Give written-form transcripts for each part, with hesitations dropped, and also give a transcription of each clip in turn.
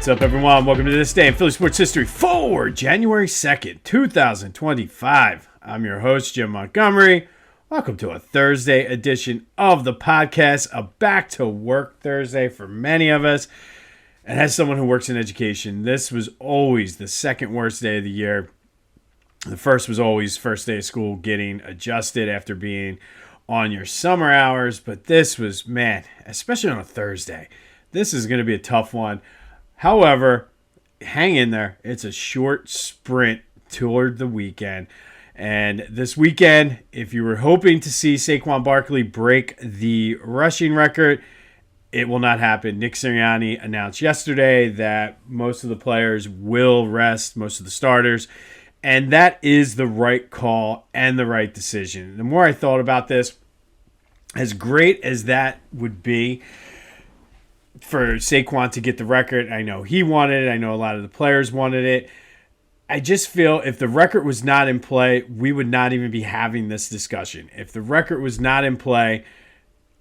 What's up, everyone? Welcome to This Day in Philly Sports History for January 2nd, 2025. I'm your host, Jim Montgomery. Welcome to a Thursday edition of the podcast, a back-to-work Thursday for many of us. And as someone who works in education, this was always the second worst day of the year. The first was always first day of school, getting adjusted after being on your summer hours. But this was, man, especially on a Thursday, this is going to be a tough one. However, hang in there. It's a short sprint toward the weekend. And this weekend, if you were hoping to see Saquon Barkley break the rushing record, it will not happen. Nick Sirianni announced yesterday that most of the players will rest, most of the starters. And that is the right call and the right decision. The more I thought about this, as great as that would be for Saquon to get the record, I know he wanted it. I know a lot of the players wanted it. I just feel if the record was not in play, we would not even be having this discussion. If the record was not in play,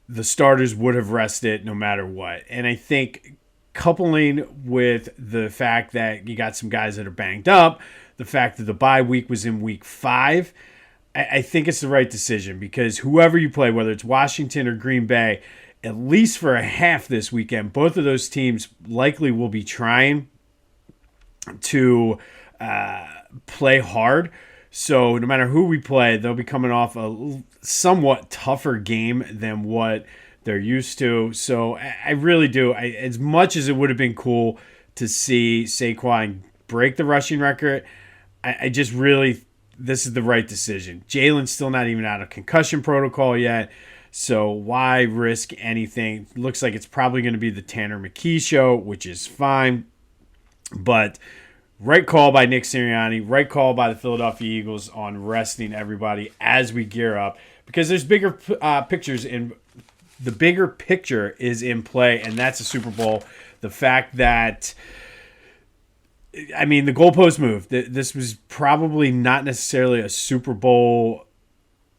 the starters would have rested no matter what. And I think coupling with the fact that you got some guys that are banged up, the fact that the bye week was in week 5, I think it's the right decision because whoever you play, whether it's Washington or Green Bay, at least for a half this weekend, both of those teams likely will be trying to play hard. So no matter who we play, they'll be coming off a somewhat tougher game than what they're used to. So I really do. As much as it would have been cool to see Saquon break the rushing record, I just really, this is the right decision. Jalen's still not even out of concussion protocol yet. So why risk anything? Looks like it's probably going to be the Tanner McKee show, which is fine. But right call by Nick Sirianni, right call by the Philadelphia Eagles on resting everybody as we gear up. Because there's bigger pictures in the bigger picture is in play, and that's a Super Bowl. The fact that, I mean, the goalpost moved. This was probably not necessarily a Super Bowl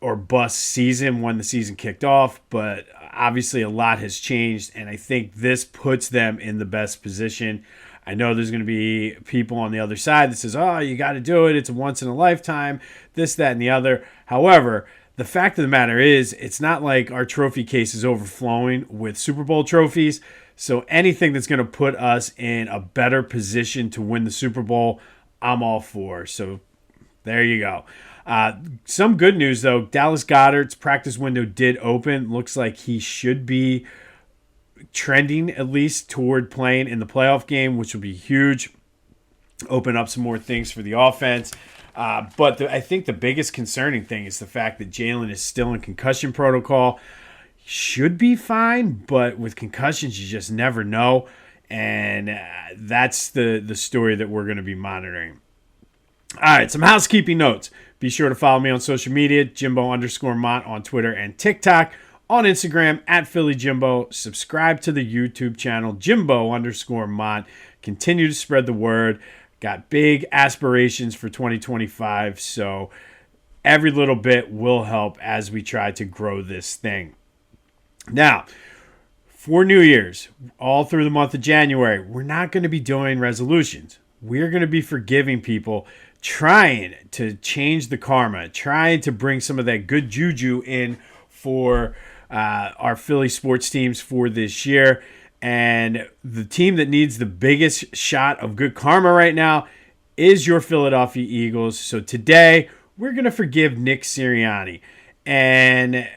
or bust season when the season kicked off, but obviously a lot has changed, and I think this puts them in the best position. I know there's going to be people on the other side that says, oh, you got to do it. It's a once in a lifetime, this, that, and the other. However, the fact of the matter is it's not like our trophy case is overflowing with Super Bowl trophies. So anything that's going to put us in a better position to win the Super Bowl, I'm all for. So there you go. Some good news, though. Dallas Goedert's practice window did open. Looks like he should be trending at least toward playing in the playoff game, which will be huge. Open up some more things for the offense. But I think the biggest concerning thing is the fact that Jalen is still in concussion protocol. Should be fine, but with concussions, you just never know. And that's the story that we're going to be monitoring. All right, some housekeeping notes. Be sure to follow me on social media, Jimbo_Mont on Twitter and TikTok. On Instagram, @PhillyJimbo. Subscribe to the YouTube channel, Jimbo_Mont. Continue to spread the word. Got big aspirations for 2025, so every little bit will help as we try to grow this thing. Now, for New Year's, all through the month of January, we're not going to be doing resolutions. We're going to be forgiving people, trying to change the karma, trying to bring some of that good juju in for our Philly sports teams for this year. And the team that needs the biggest shot of good karma right now is your Philadelphia Eagles. So today, we're going to forgive Nick Sirianni. And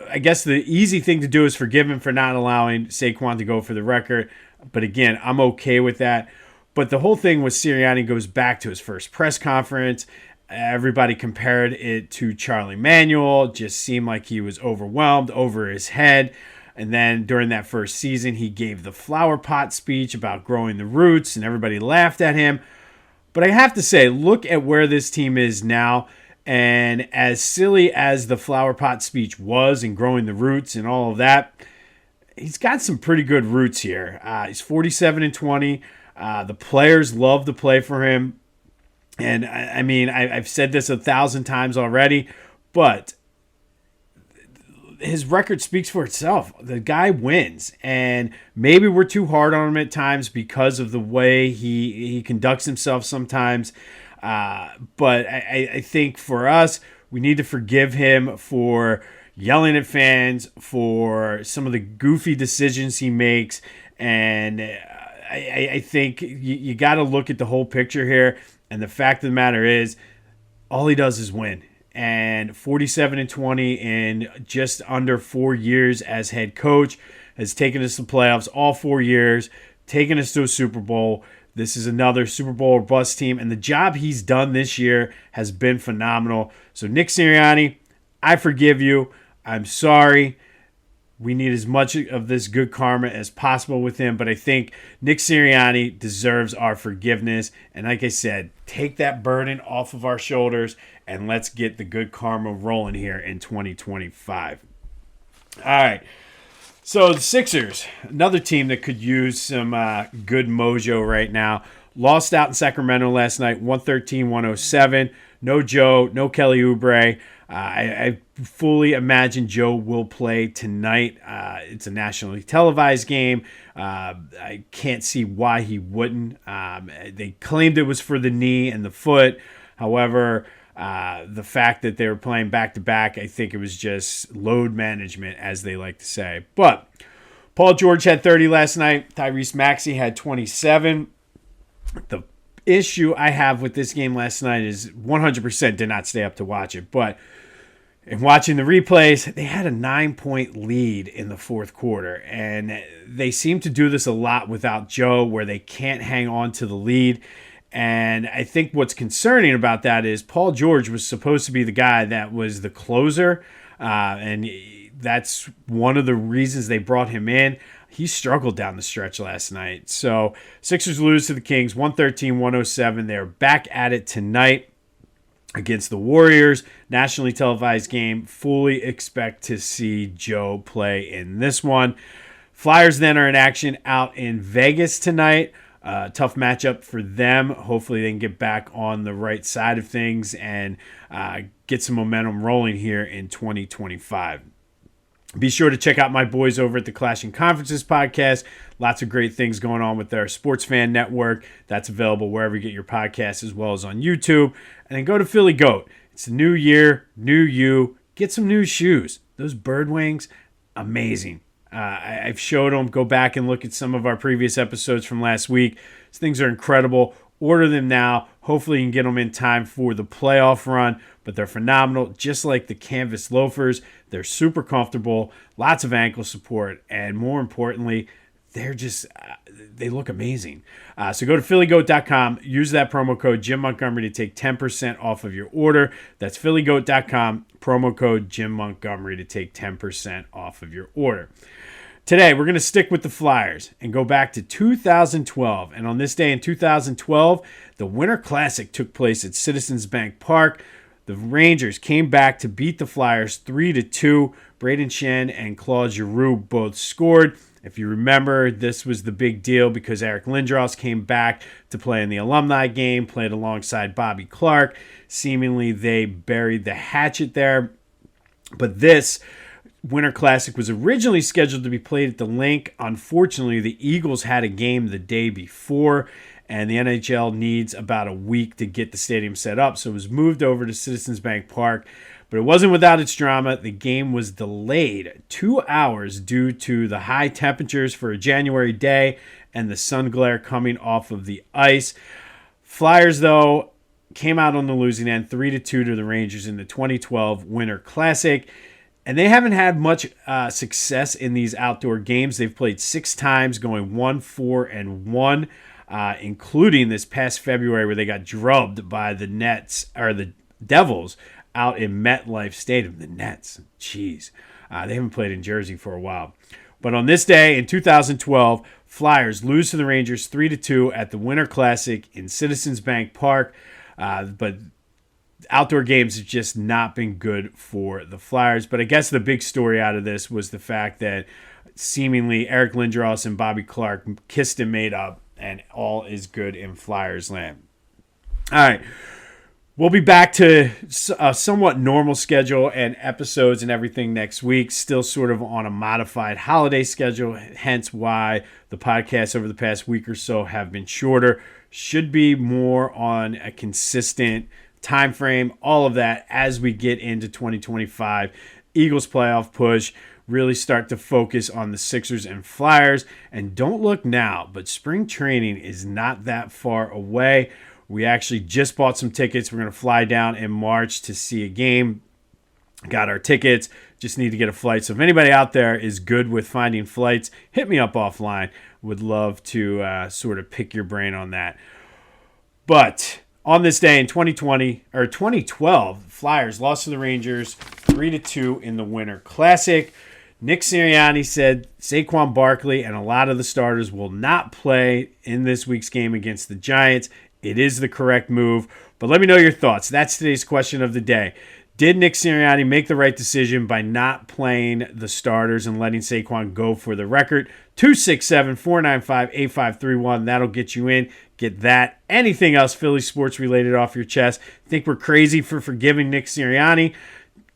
I guess the easy thing to do is forgive him for not allowing Saquon to go for the record. But again, I'm okay with that. But the whole thing with Sirianni goes back to his first press conference. Everybody compared it to Charlie Manuel. Just seemed like he was overwhelmed, over his head. And then during that first season, he gave the flower pot speech about growing the roots, and everybody laughed at him. But I have to say, look at where this team is now. And as silly as the flower pot speech was and growing the roots and all of that, he's got some pretty good roots here. He's 47-20. The players love to play for him. And I mean, I've said this 1,000 times already, but his record speaks for itself. The guy wins, and maybe we're too hard on him at times because of the way he conducts himself sometimes. But I think for us, we need to forgive him for yelling at fans, for some of the goofy decisions he makes, and I think you got to look at the whole picture here. And the fact of the matter is, all he does is win. And 47-20 in just under 4 years as head coach has taken us to playoffs all 4 years, taken us to a Super Bowl. This is another Super Bowl or bust team, and the job he's done this year has been phenomenal. So Nick Sirianni, I forgive you. I'm sorry. We need as much of this good karma as possible with him, but I think Nick Sirianni deserves our forgiveness. And like I said, take that burden off of our shoulders and let's get the good karma rolling here in 2025. All right. So the Sixers, another team that could use some good mojo right now, lost out in Sacramento last night, 113-107. No Joe, no Kelly Oubre. I fully imagine Joe will play tonight. It's a nationally televised game. I can't see why he wouldn't. They claimed it was for the knee and the foot. However, the fact that they were playing back-to-back, I think it was just load management, as they like to say. But Paul George had 30 last night. Tyrese Maxey had 27. The issue I have with this game last night is 100% did not stay up to watch it. But in watching the replays, they had a 9-point lead in the fourth quarter. And they seem to do this a lot without Joe, where they can't hang on to the lead. And I think what's concerning about that is Paul George was supposed to be the guy that was the closer. And that's one of the reasons they brought him in. He struggled down the stretch last night. So Sixers lose to the Kings 113-107. They're back at it tonight against the Warriors. Nationally televised game. Fully expect to see Joe play in this one. Flyers then are in action out in Vegas tonight. Tough matchup for them. Hopefully they can get back on the right side of things and get some momentum rolling here in 2025. Be sure to check out my boys over at the Clashing Conferences podcast. Lots of great things going on with their Sports Fan Network. That's available wherever you get your podcasts, as well as on YouTube. And then go to Philly Goat. It's a new year, new you. Get some new shoes. Those bird wings, amazing. I've showed them. Go back and look at some of our previous episodes from last week. These things are incredible. Order them now. Hopefully you can get them in time for the playoff run. But they're phenomenal, just like the canvas loafers. They're super comfortable, lots of ankle support, and more importantly, they look amazing. So go to phillygoat.com, use that promo code Jim Montgomery to take 10% off of your order. That's phillygoat.com, promo code Jim Montgomery to take 10% off of your order. Today, we're going to stick with the Flyers and go back to 2012. And on this day in 2012, the Winter Classic took place at Citizens Bank Park. The Rangers came back to beat the Flyers 3-2. Braden Shen and Claude Giroux both scored. If you remember, this was the big deal because Eric Lindros came back to play in the alumni game, played alongside Bobby Clarke. Seemingly, they buried the hatchet there. But this Winter Classic was originally scheduled to be played at the Link. Unfortunately, the Eagles had a game the day before, and the NHL needs about a week to get the stadium set up. So it was moved over to Citizens Bank Park. But it wasn't without its drama. The game was delayed 2 hours due to the high temperatures for a January day and the sun glare coming off of the ice. Flyers, though, came out on the losing end 3-2 to the Rangers in the 2012 Winter Classic. And they haven't had much success in these outdoor games. They've played 6 times, going 1-4-1. Including this past February where they got drubbed by the Devils out in MetLife Stadium. The Nets, jeez. They haven't played in Jersey for a while. But on this day in 2012, Flyers lose to the Rangers 3-2 at the Winter Classic in Citizens Bank Park. But outdoor games have just not been good for the Flyers. But I guess the big story out of this was the fact that seemingly Eric Lindros and Bobby Clarke kissed and made up, and all is good in Flyers land. All right. We'll be back to a somewhat normal schedule and episodes and everything next week, still sort of on a modified holiday schedule, hence why the podcasts over the past week or so have been shorter. Should be more on a consistent time frame, all of that as we get into 2025. Eagles playoff push, really start to focus on the Sixers and Flyers. And don't look now, but spring training is not that far away. We actually just bought some tickets. We're going to fly down in March to see a game. Got our tickets. Just need to get a flight. So if anybody out there is good with finding flights, hit me up offline. Would love to sort of pick your brain on that. But on this day in 2012, Flyers lost to the Rangers 3-2 in the Winter Classic. Nick Sirianni said Saquon Barkley and a lot of the starters will not play in this week's game against the Giants. It is the correct move, but let me know your thoughts. That's today's question of the day. Did Nick Sirianni make the right decision by not playing the starters and letting Saquon go for the record? 267-495-8531. That'll get you in. Get that. Anything else Philly sports related off your chest? Think we're crazy for forgiving Nick Sirianni?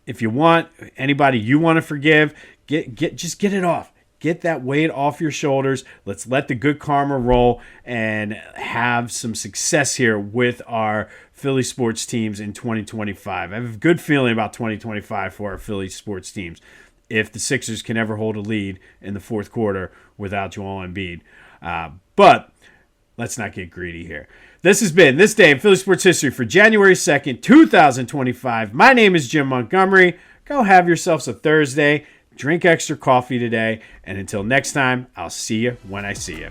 If you want, anybody you want to forgive, just get it off. Get that weight off your shoulders. Let's let the good karma roll and have some success here with our Philly sports teams in 2025. I have a good feeling about 2025 for our Philly sports teams if the Sixers can ever hold a lead in the fourth quarter without Joel Embiid. But let's not get greedy here. This has been This Day in Philly Sports History for January 2nd, 2025. My name is Jim Montgomery. Go have yourselves a Thursday. Drink extra coffee today. And until next time, I'll see you when I see you.